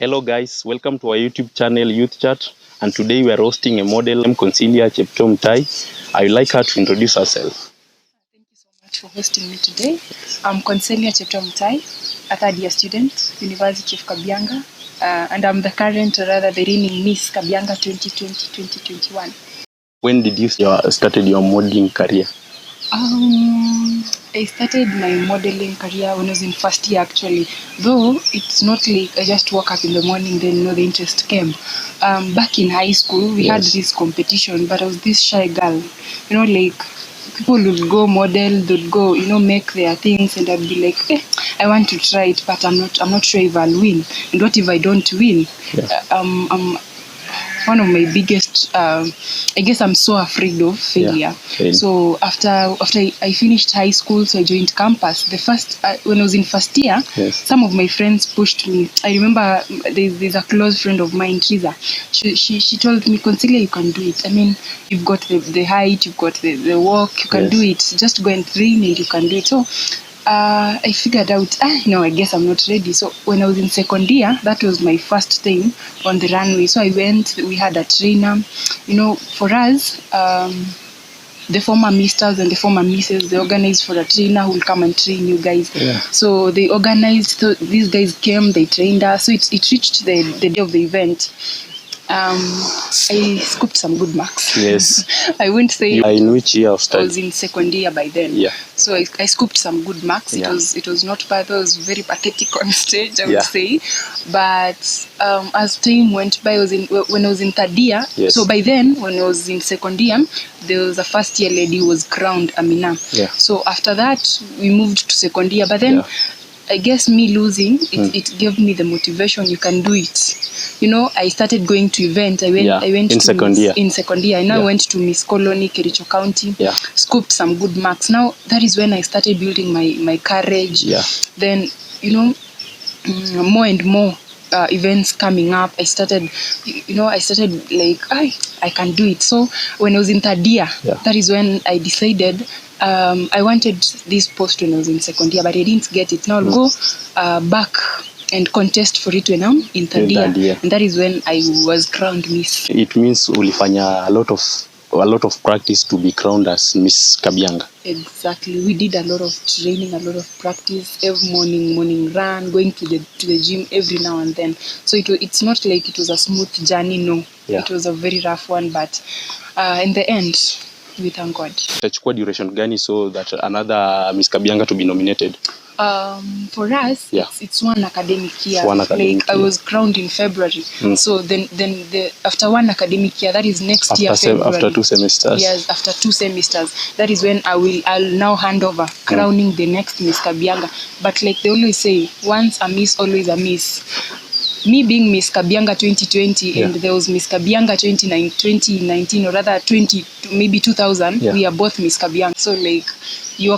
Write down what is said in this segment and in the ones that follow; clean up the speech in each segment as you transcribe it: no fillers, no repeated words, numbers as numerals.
Hello guys, welcome to our YouTube channel Youth Chat, and today we are hosting a model named Councelia Mutai. I would like her to introduce herself. Thank you so much for hosting me today. I'm Councelia Mutai, a third-year student, University of Kabianga, and I'm the current, or rather the reigning Miss Kabianga 2020-2021. When did you started your modeling career? I started my modeling career when I was in first year actually. Though it's not like I just woke up in the morning then the interest came. Back in high school we had this competition, but I was this shy girl. Like people would go model, they'd go, make their things, and I'd be like, I want to try it, but I'm not sure if I'll win. And what if I don't win? I'm one of my biggest I guess I'm so afraid of failure. So after I finished high school, so I joined campus. The first when I was in first year, some of my friends pushed me. I remember there's a close friend of mine, Triza. She told me, Councelia, you can do it. I mean, you've got the height, you've got the walk, you can do it. Just go and train and you can do it. So I figured out, I guess I'm not ready. So when I was in second year, that was my first time on the runway. So I went, we had a trainer. For us, the former misters and the former misses, they organized for a trainer who will come and train you guys. So they organized, so these guys came, they trained us. So it reached the day of the event. I scooped some good marks. Yes. I wouldn't say. In which year of study? I was in second year by then. So I scooped some good marks. It was not bad. I was very pathetic on stage, I would say. But as time went by, when I was in third year. So by then, when I was in second year, there was a first year lady who was crowned Amina. So after that, we moved to second year. But then, I guess me losing, it gave me the motivation. You can do it. I started going to event. I went in second year. In second year, I went to Miss Colony, Kericho County. Scooped some good marks. Now that is when I started building my courage. Then more and more events coming up. I started like I can do it. So when I was in third year, that is when I decided. I wanted this post when I was in second year, but I didn't get it. Now I'll go back and contest for it when I'm in third year. And that is when I was crowned Miss. It means ulifanya a lot of practice to be crowned as Miss Kabianga. Exactly. We did a lot of training, a lot of practice, every morning run, going to the gym every now and then. So it's not like it was a smooth journey, no. It was a very rough one, but in the end, we thank God. Itachukua duration gani so that another Miss Kabianga to be nominated? For us, it's one academic year. I was crowned in February. So then after one academic year, that is next year February. After 2 semesters. Yes, after 2 semesters. That is when I'll now hand over crowning the next Miss Kabianga. But like they always say, once a miss, always a miss. Me being Miss Kabianga 2020 and there was Miss Kabianga 2019 or rather 2000, we are both Miss Kabianga. So like you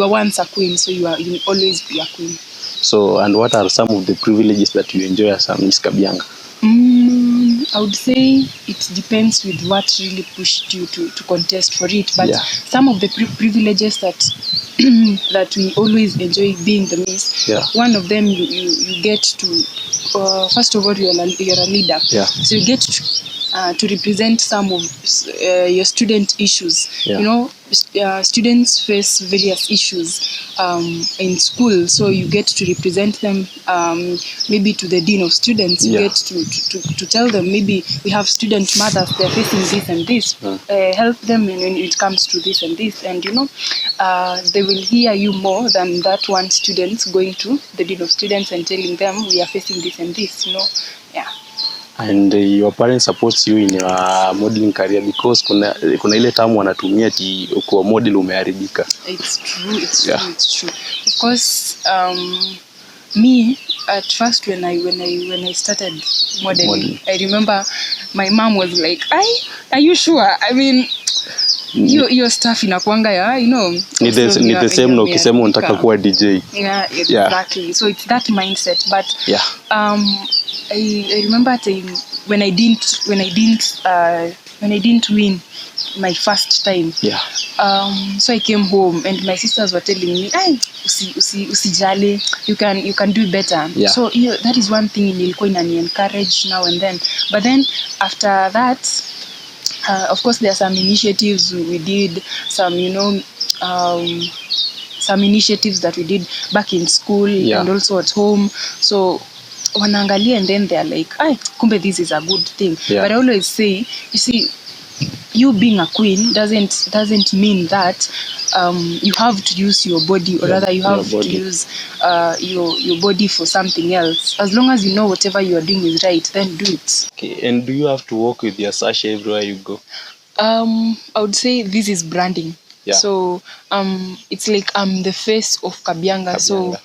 are once a queen, so you will always be a queen. So and what are some of the privileges that you enjoy as a Miss Kabianga? I would say it depends with what really pushed you to contest for it. But some of the privileges that we always enjoy being the Miss, one of them you get to, first of all, you're a leader. So you get to represent some of your student issues. Students face various issues in school, so you get to represent them maybe to the dean of students. You get to tell them, maybe we have student mothers, they're facing this and this, help them when it comes to this and this, and they will hear you more than that one student going to the dean of students and telling them we are facing this and this. And your parents supports you in your modeling career, because kuna ile term wanatumia ati ukiwa model umeharibika. It's true. Of course, me at first when I started modeling, I remember my mom was like, are you sure? I mean, your stuff inakuanga ni the same na ukisema unataka kuwa DJ. Exactly. So it's that mindset, but I remember when I didn't when I didn't win my first time. Yeah. So I came home and my sisters were telling me, "Ay, usijali, you can do better." Yeah. So that is one thing nilikuwa inani encourage now and then. But then after that, of course there are some initiatives we did, some some initiatives that we did back in school. Yeah. And also at home. So wanaangalia and then they're like, "Ay, kumbe this is a good thing." Yeah. But I always say, you see, you being a queen doesn't mean that you have to use your body, or rather you have to use your body for something else. As long as you know whatever you are doing is right, then do it. Okay. And do you have to walk with your sachet everywhere you go? I would say this is branding. Yeah. So it's like I'm the face of Kabianga. So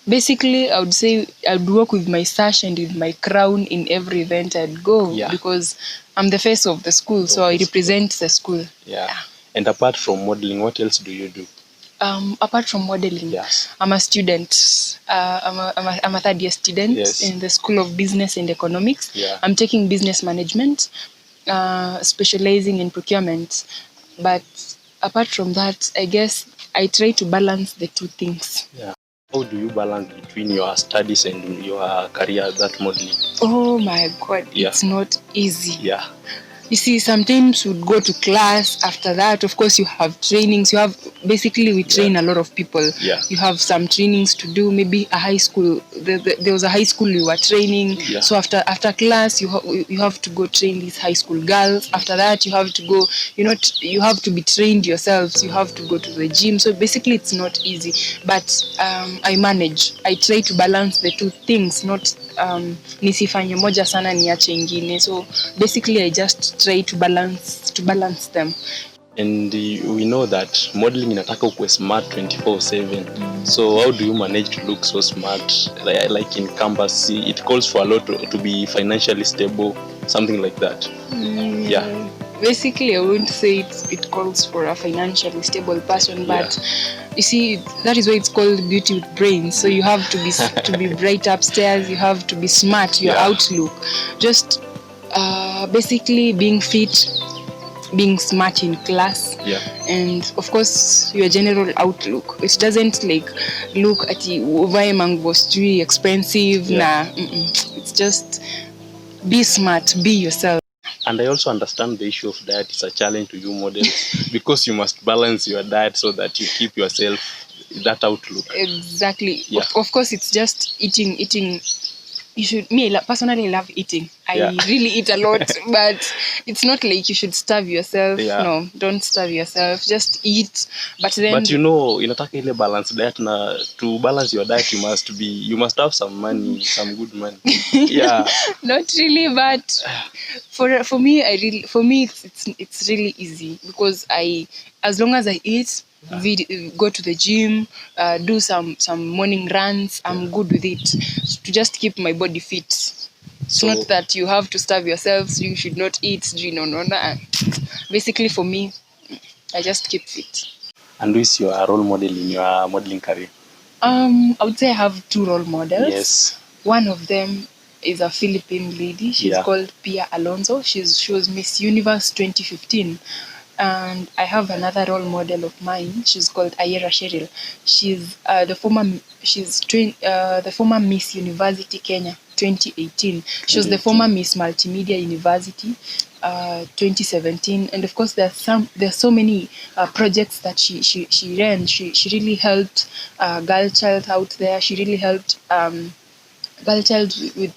basically, I would say I'd walk with my sash and with my crown in every event I'd go. Yeah. Because I'm the face of the school, so I represent the school. Yeah. And apart from modeling, what else do you do? Apart from modeling, yes, I'm a student. I'm a third year student. Yes. In the School of Business and Economics. Yeah. I'm taking business management, specializing in procurement. But apart from that, I guess I try to balance the two things. Yeah. How do you balance between your studies and your career, that modeling? Oh my God, yeah. It's not easy. Yeah. You see, sometimes we'd go to class. After that, of course, you have trainings. You have, basically, we train a lot of people. Yeah. You have some trainings to do, maybe a high school. There was a high school you were training. Yeah. So after class, you have to go train these high school girls. After that, you have to go, you have to be trained yourselves. You have to go to the gym. So basically, it's not easy. But I manage. I try to balance the two things, not nisifanye moja sana niache ingine. So basically I just try to balance them. And we know that modeling inataka ukwe smart 24/7. So how do you manage to look so smart? Like in campus, it calls for a lot to be financially stable, something like that. Yeah. Basically, I wouldn't say it calls for a financially stable person, but you see, that is why it's called beauty with brains. So you have to be bright upstairs. You have to be smart. Your outlook, just basically being fit, being smart in class, and of course your general outlook. It doesn't like look at uvae mango street expensive. It's just be smart, be yourself. And I also understand the issue of diet is a challenge to you models because you must balance your diet so that you keep yourself that outlook. Exactly. Yeah. Of course, it's just eating. You should. Me personally love eating. I really eat a lot, but it's not like you should starve yourself. Yeah. No, don't starve yourself. Just eat. But inataka ile balance diet. Na to balance your diet, you must have some money, some good money. Yeah. Not really, but for me, it's really easy because as long as I eat, go to the gym, do some morning runs, I'm good with it, to just keep my body fit. It's not that you have to starve yourselves, you should not eat. No. Basically for me, I just keep fit. And who is your role model in your modeling career? I would say I have two role models. Yes. One of them is a Philippine lady. She's called Pia Alonso. She was Miss Universe 2015. And I have another role model of mine. She's called Ayera Cheryl. She's the former Miss University Kenya 2018. She was the former Miss Multimedia University 2017. And of course, there's so many projects that she ran. She really helped girl child out there. She really helped girl child with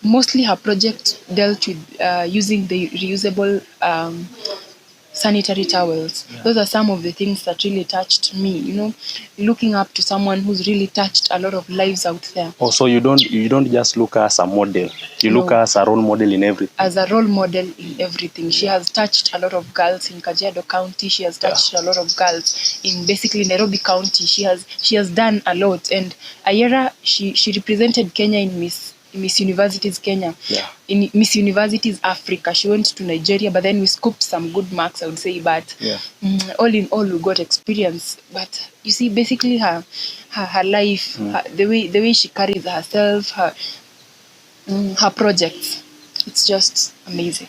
mostly her project dealt with using the reusable sanitary towels. Those are some of the things that really touched me, looking up to someone who's really touched a lot of lives out there. Oh, so you don't just look as a model, you look as a role model in everything. As a role model in everything. She has touched a lot of girls in Kajiado County. She has touched a lot of girls in basically Nairobi County. She has done a lot. And Ayera, she represented Kenya in Miss Universities Kenya. Yeah. In Miss Universities Africa, she went to Nigeria, but then we scooped some good marks, I would say. But all in all, we got experience. But you see, basically her life, the way she carries herself, her projects, it's just amazing.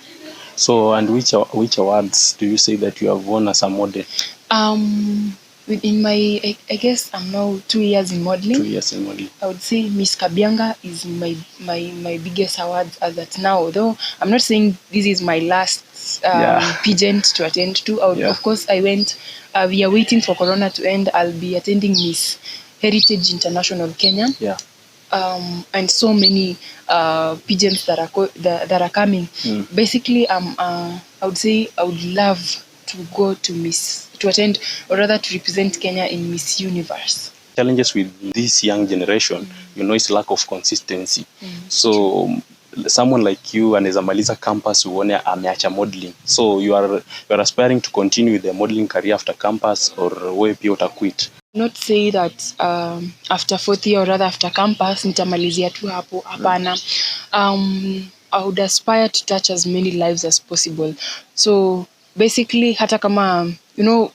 So, and which awards do you say that you have won as a model? Within my, I guess I'm now 2 years in modeling. 2 years in modeling. I would say Miss Kabianga is my biggest award as at now. Though I'm not saying this is my last pageant to attend to. Of course, I went. We are waiting for Corona to end. I'll be attending Miss Heritage International Kenya. Yeah. And so many pageants that are coming. Basically, I would say I would love to go to attend, or rather to represent Kenya in Miss Universe. Challenges with this young generation, is lack of consistency. So someone like you anaweza maliza campus uone ameacha modeling. So you are aspiring to continue with the modeling career after campus, or wewe pia utaquit? Not say that after 4th year or rather after campus nitamalizia tu hapo, hapana. I would aspire to touch as many lives as possible. So basically, hata kama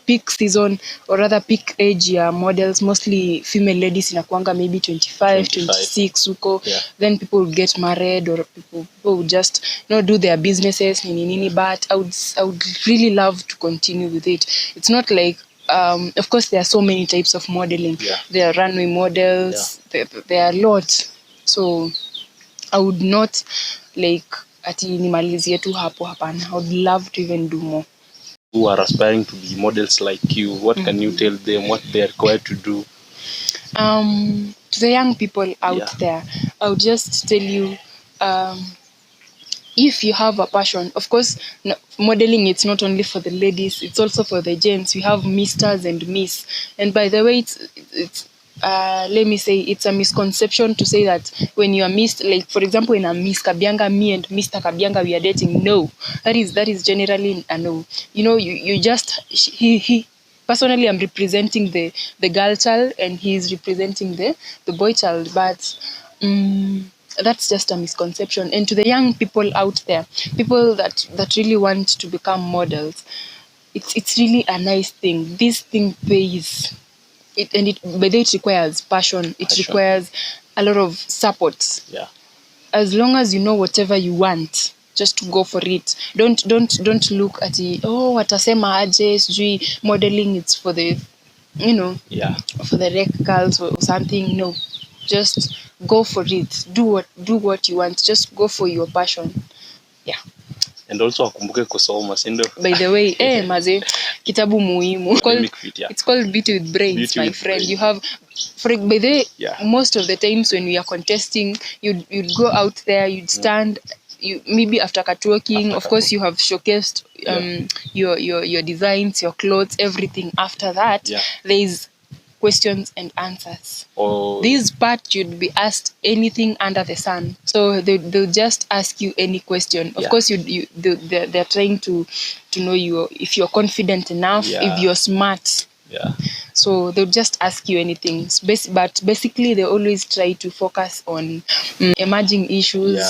peak season or rather peak age ya models, mostly female ladies inakuanga maybe 25, 26 huko. Then people will get married, or people will just do their businesses nini. But I would really love to continue with it. It's not like of course there are so many types of modeling. There are runway models. There are a lot. So I would not like ati nimalizie tu hapo, hapana. I would love to even do more. Who are aspiring to be models like you, what can you tell them what they are required to do? To the young people out there, I would just tell you, if you have a passion, of course, modeling, it's not only for the ladies, it's also for the gents. We have misters and miss. And by the way, it's let me say, it's a misconception to say that when you are missed, like for example in a Miss Kabianga, me and Mr. Kabianga, we are dating. No, that is generally a no. You just he personally, I'm representing the girl child and he is representing the boy child, but that's just a misconception. And to the young people out there, people that really want to become models, it's really a nice thing. This thing pays. But it requires passion. It requires a lot of support. Yeah. As long as you know whatever you want, just go for it. Don't look at it. Oh, watasema aje, sijui modeling, it's for the for the rec girls or something. No, just go for it. Do what you want. Just go for your passion. Yeah. And also wakumbuke kusoma, si ndio? By the way, maze, kitabu muhimu. It's called Beauty with Brains, Beauty my friend. Brain. You have, by the way, most of the times when we are contesting, you'd go out there, you'd stand, you maybe after catwalking, of course you have showcased your designs, your clothes, everything. After that, there is questions and answers. This part you'd be asked anything under the sun. So they'll just ask you any question. Of course, they're trying to know you, if you're confident enough, if you're smart. So they'll just ask you anything. But basically, they always try to focus on emerging issues.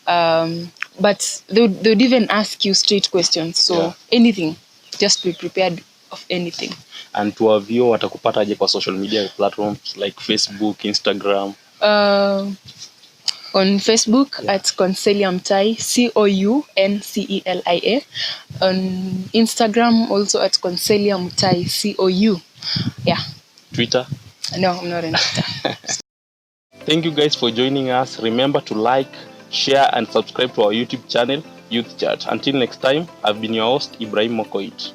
But they'd even ask you straight questions. So anything, just be prepared of anything. And to our viewer, watakupata aje kwa social media platforms like Facebook, Instagram? On Facebook at Councelia Mutai, COUNCELIA. On Instagram also at Councelia Mutai, COU. Yeah. Twitter? No, I'm not on Twitter. Thank you guys for joining us. Remember to like, share and subscribe to our YouTube channel, Youth Chat. Until next time, I've been your host, Ibrahim Mokoit.